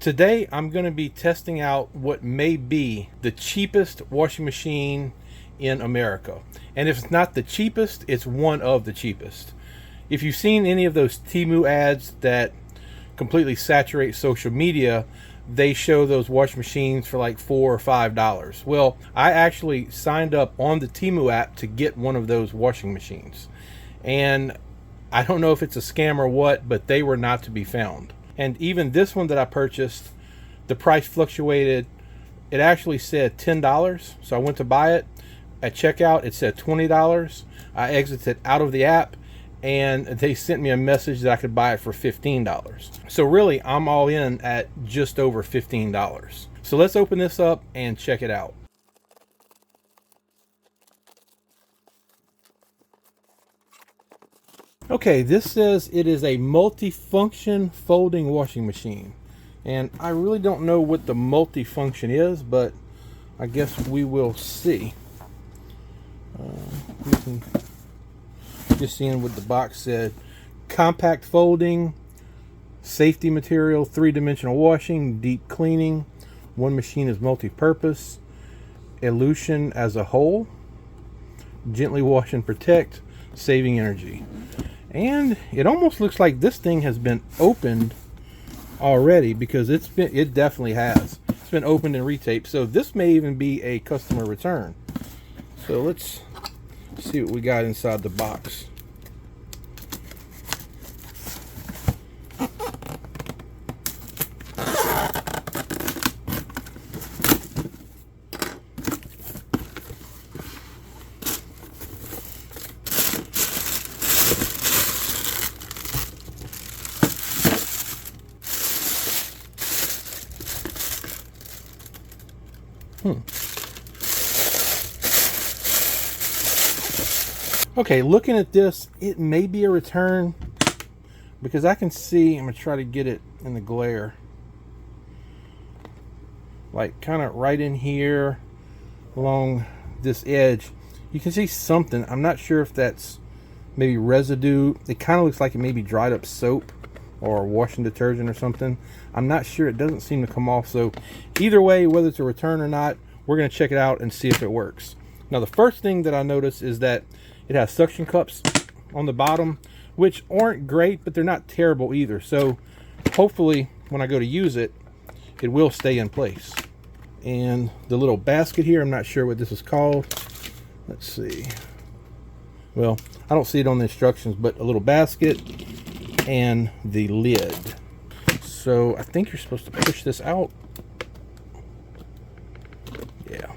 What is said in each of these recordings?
Today I'm going to be testing out what may be the cheapest washing machine in America. And if it's not the cheapest, it's one of the cheapest. If you've seen any of those Temu ads that completely saturate social media, they show those washing machines for like $4 or $5. Well, I actually signed up on the Temu app to get one of those washing machines. And I don't know if it's a scam or what, but they were not to be found. And even this one that I purchased, the price fluctuated. It actually said $10, so I went to buy it. At checkout, it said $20. I exited out of the app, and they sent me a message that I could buy it for $15. So really, I'm all in at just over $15. So let's open this up and check it out. Okay, this says it is a multi-function folding washing machine. And I really don't know what the multi-function is, but I guess we will see. Just seeing what the box said. Compact folding, safety material, 3-dimensional washing, deep cleaning. One machine is multi-purpose. Elution as a whole. Gently wash and protect, saving energy. And it almost looks like this thing has been opened already, because it definitely has. It's been opened and retaped. So this may even be a customer return. So let's see what we got inside the box. Okay, looking at this, it may be a return, because I can see, I'm going to try to get it in the glare, like kind of right in here along this edge. You can see something. I'm not sure if that's maybe residue. It kind of looks like it may be dried up soap or washing detergent or something. I'm not sure. It doesn't seem to come off. So either way, whether it's a return or not, we're going to check it out and see if it works. Now, the first thing that I noticed is that it has suction cups on the bottom, which aren't great, but they're not terrible either. So hopefully when I go to use it, it will stay in place. And the little basket here, I'm not sure what this is called. Let's see. Well, I don't see it on the instructions, but a little basket and the lid. So I think you're supposed to push this out. Yeah.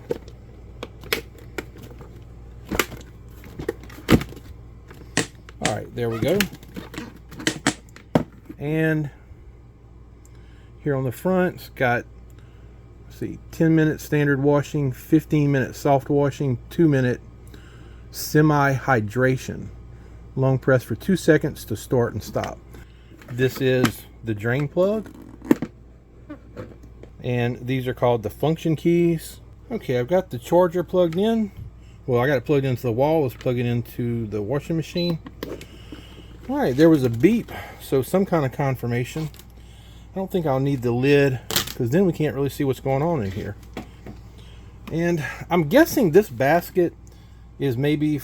All right, there we go. And here on the front, it's got, let's see, 10-minute standard washing, 15-minute soft washing, 2-minute semi-hydration. Long press for 2 seconds to start and stop. This is the drain plug. And these are called the function keys. Okay, I've got the charger plugged in. Well, I got it plugged into the wall. Let's plug it into the washing machine. All right, there was a beep, so some kind of confirmation. I don't think I'll need the lid, because then we can't really see what's going on in here. And I'm guessing this basket is maybe,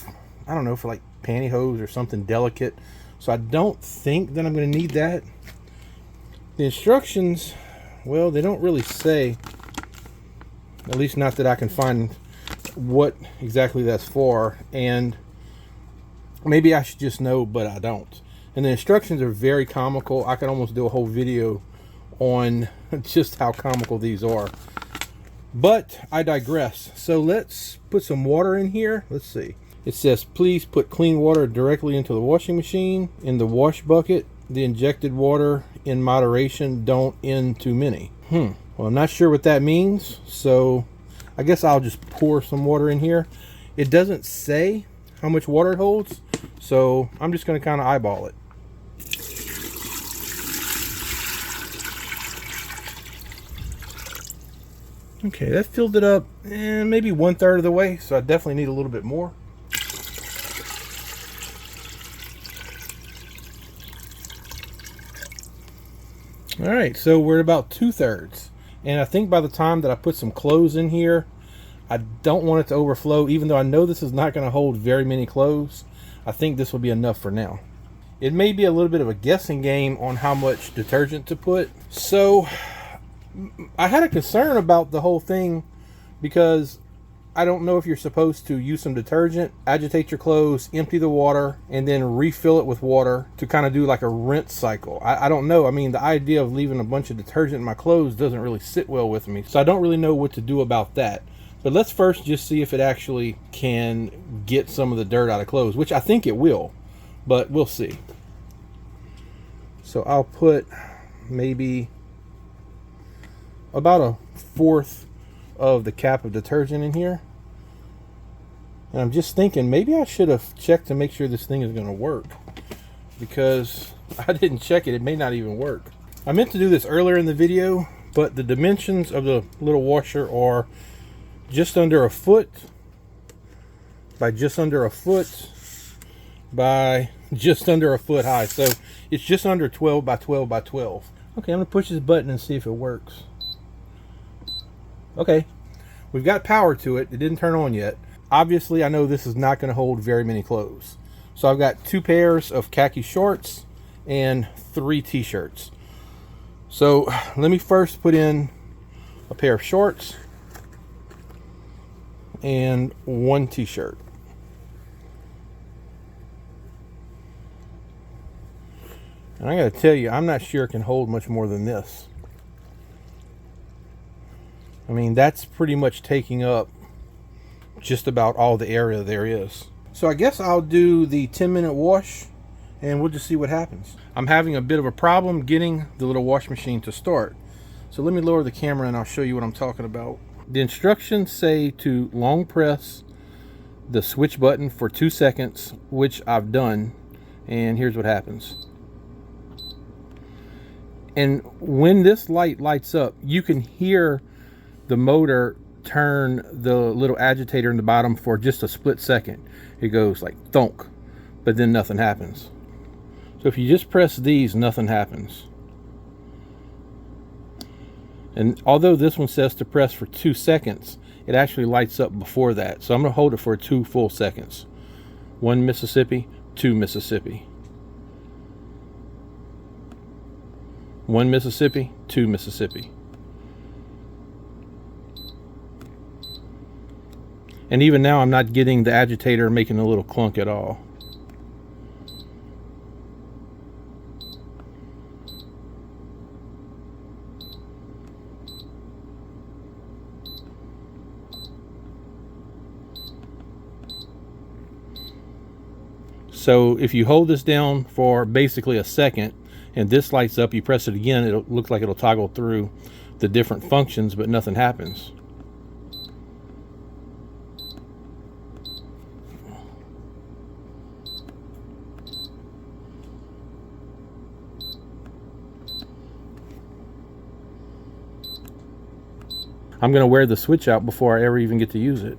I don't know, for like pantyhose or something delicate. So I don't think that I'm going to need that. The instructions, well, they don't really say, at least not that I can find, what exactly that's for. And maybe I should just know, but I don't. And the instructions are very comical. I could almost do a whole video on just how comical these are. But I digress. So let's put some water in here. Let's see. It says, please put clean water directly into the washing machine. In the wash bucket, the injected water in moderation, don't in too many. Well, I'm not sure what that means. So I guess I'll just pour some water in here. It doesn't say how much water it holds, so I'm just going to kind of eyeball it. Okay, that filled it up maybe 1/3 of the way, so I definitely need a little bit more. All right, so we're about 2/3. And I think by the time that I put some clothes in here, I don't want it to overflow, even though I know this is not going to hold very many clothes. I think this will be enough for now. It may be a little bit of a guessing game on how much detergent to put. So I had a concern about the whole thing because I don't know if you're supposed to use some detergent, agitate your clothes, empty the water, and then refill it with water to kind of do like a rinse cycle. I don't know. I mean, the idea of leaving a bunch of detergent in my clothes doesn't really sit well with me. So I don't really know what to do about that. But let's first just see if it actually can get some of the dirt out of clothes, which I think it will, but we'll see. So I'll put maybe about 1/4 of the cap of detergent in here. And I'm just thinking maybe I should have checked to make sure this thing is going to work, because I didn't check it. It may not even work. I meant to do this earlier in the video, but the dimensions of the little washer are just under 1 foot by just under 1 foot by just under 1 foot high. So it's just under 12 by 12 by 12. Okay, I'm gonna push this button and see if it works. Okay, we've got power to it. It didn't turn on yet. Obviously, I know this is not going to hold very many clothes. So I've got 2 pairs of khaki shorts and 3 t-shirts. So let me first put in a pair of shorts and 1 t-shirt. And I gotta tell you, I'm not sure it can hold much more than this. I mean, that's pretty much taking up just about all the area there is. So I guess I'll do the 10-minute wash and we'll just see what happens. I'm having a bit of a problem getting the little wash machine to start. So let me lower the camera and I'll show you what I'm talking about. The instructions say to long press the switch button for 2 seconds, which I've done, and here's what happens. And when this light lights up, you can hear the motor turn the little agitator in the bottom for just a split second. It goes like thunk, but then nothing happens. So if you just press these, nothing happens. And although this one says to press for 2 seconds, it actually lights up before that. So I'm going to hold it for 2 full seconds. 1 Mississippi, 2 Mississippi. 1 Mississippi, 2 Mississippi. And even now I'm not getting the agitator making a little clunk at all. So if you hold this down for basically a second and this lights up, you press it again, it'll look like it'll toggle through the different functions, but nothing happens. I'm going to wear the switch out before I ever even get to use it.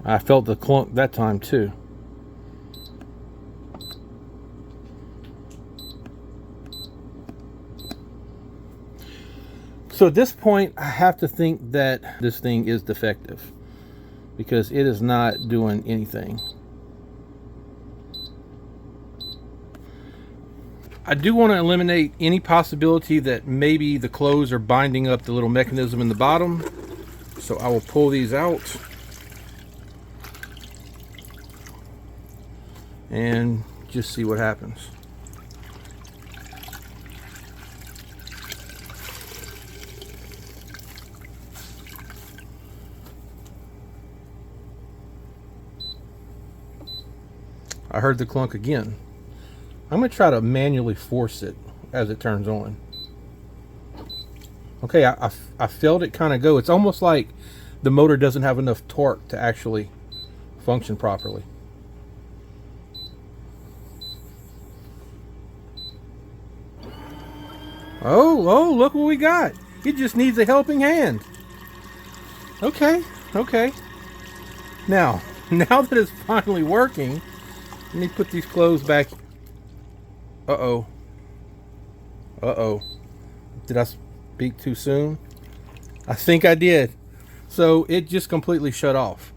I felt the clunk that time too. So at this point, I have to think that this thing is defective because it is not doing anything. I do want to eliminate any possibility that maybe the clothes are binding up the little mechanism in the bottom. So I will pull these out and just see what happens. I heard the clunk again. I'm going to try to manually force it as it turns on. Okay, I felt it kind of go. It's almost like the motor doesn't have enough torque to actually function properly. Oh, look what we got. It just needs a helping hand. Okay. Now that it's finally working, let me put these clothes back Uh-oh. Uh-oh. Did I speak too soon? I think I did. So it just completely shut off.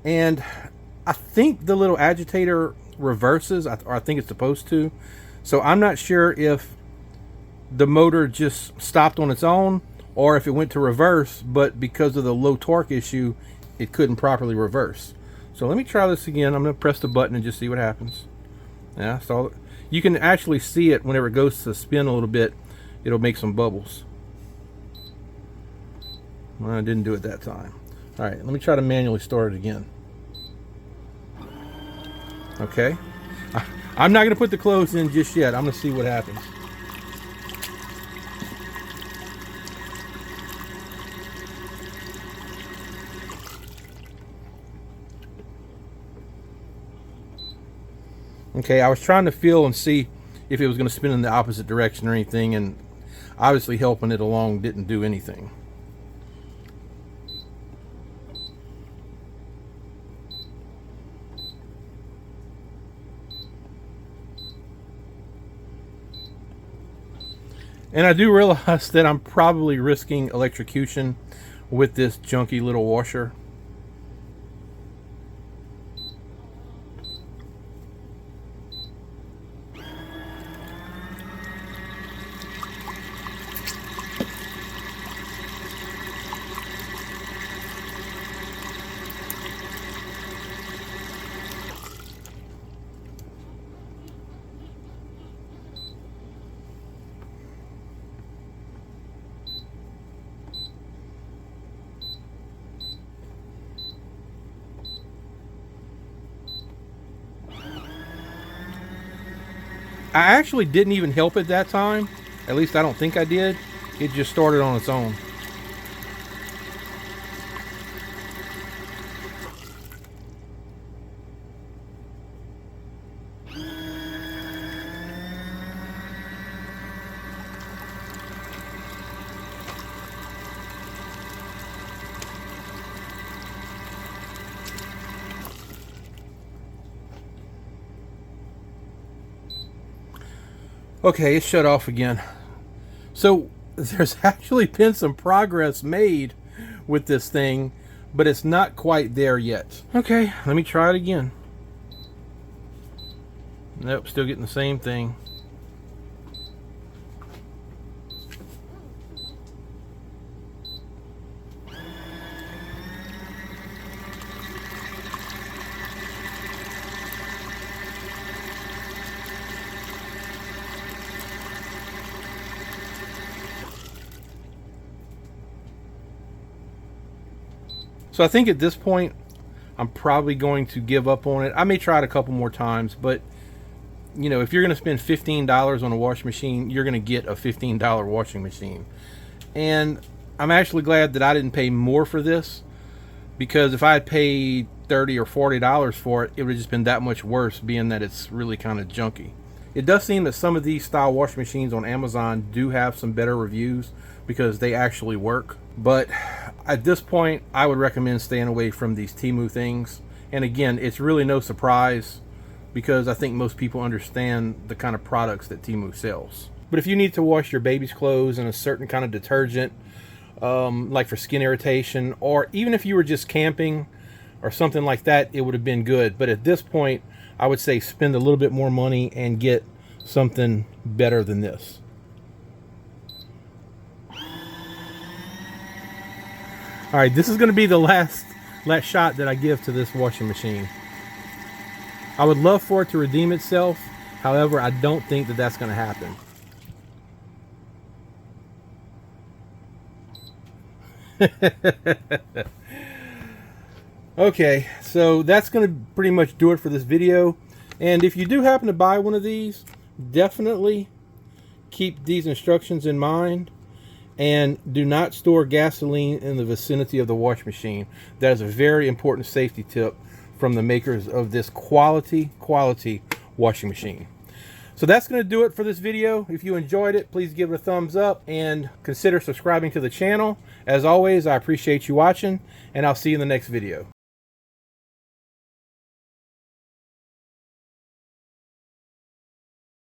And I think the little agitator reverses, or I think it's supposed to. So I'm not sure if the motor just stopped on its own or if it went to reverse, but because of the low torque issue, it couldn't properly reverse. So let me try this again. I'm going to press the button and just see what happens. Yeah, so you can actually see it whenever it goes to spin a little bit. It'll make some bubbles. Well, I didn't do it that time. All right, let me try to manually start it again. Okay. I'm not going to put the clothes in just yet. I'm going to see what happens. Okay, I was trying to feel and see if it was going to spin in the opposite direction or anything, and obviously helping it along didn't do anything. And I do realize that I'm probably risking electrocution with this junky little washer. I actually didn't even help it that time. At least I don't think I did. It just started on its own. Okay, it shut off again. So there's actually been some progress made with this thing, but it's not quite there yet. Okay, let me try it again. Nope, still getting the same thing. So I think at this point, I'm probably going to give up on it. I may try it a couple more times, but you know, if you're going to spend $15 on a washing machine, you're going to get a $15 washing machine. And I'm actually glad that I didn't pay more for this, because if I had paid $30 or $40 for it, it would have just been that much worse, being that it's really kind of junky. It does seem that some of these style washing machines on Amazon do have some better reviews because they actually work. But at this point, I would recommend staying away from these Temu things. And again, it's really no surprise because I think most people understand the kind of products that Temu sells. But if you need to wash your baby's clothes in a certain kind of detergent, like for skin irritation, or even if you were just camping or something like that, it would have been good. But at this point, I would say spend a little bit more money and get something better than this. All right, this is going to be the last shot that I give to this washing machine. I would love for it to redeem itself. However, I don't think that that's going to happen. Okay, so that's going to pretty much do it for this video. And if you do happen to buy one of these, definitely keep these instructions in mind. And do not store gasoline in the vicinity of the wash machine. That is a very important safety tip from the makers of this quality washing machine. So that's going to do it for this video. If you enjoyed it, please give it a thumbs up and consider subscribing to the channel. As always, I appreciate you watching, and I'll see you in the next video.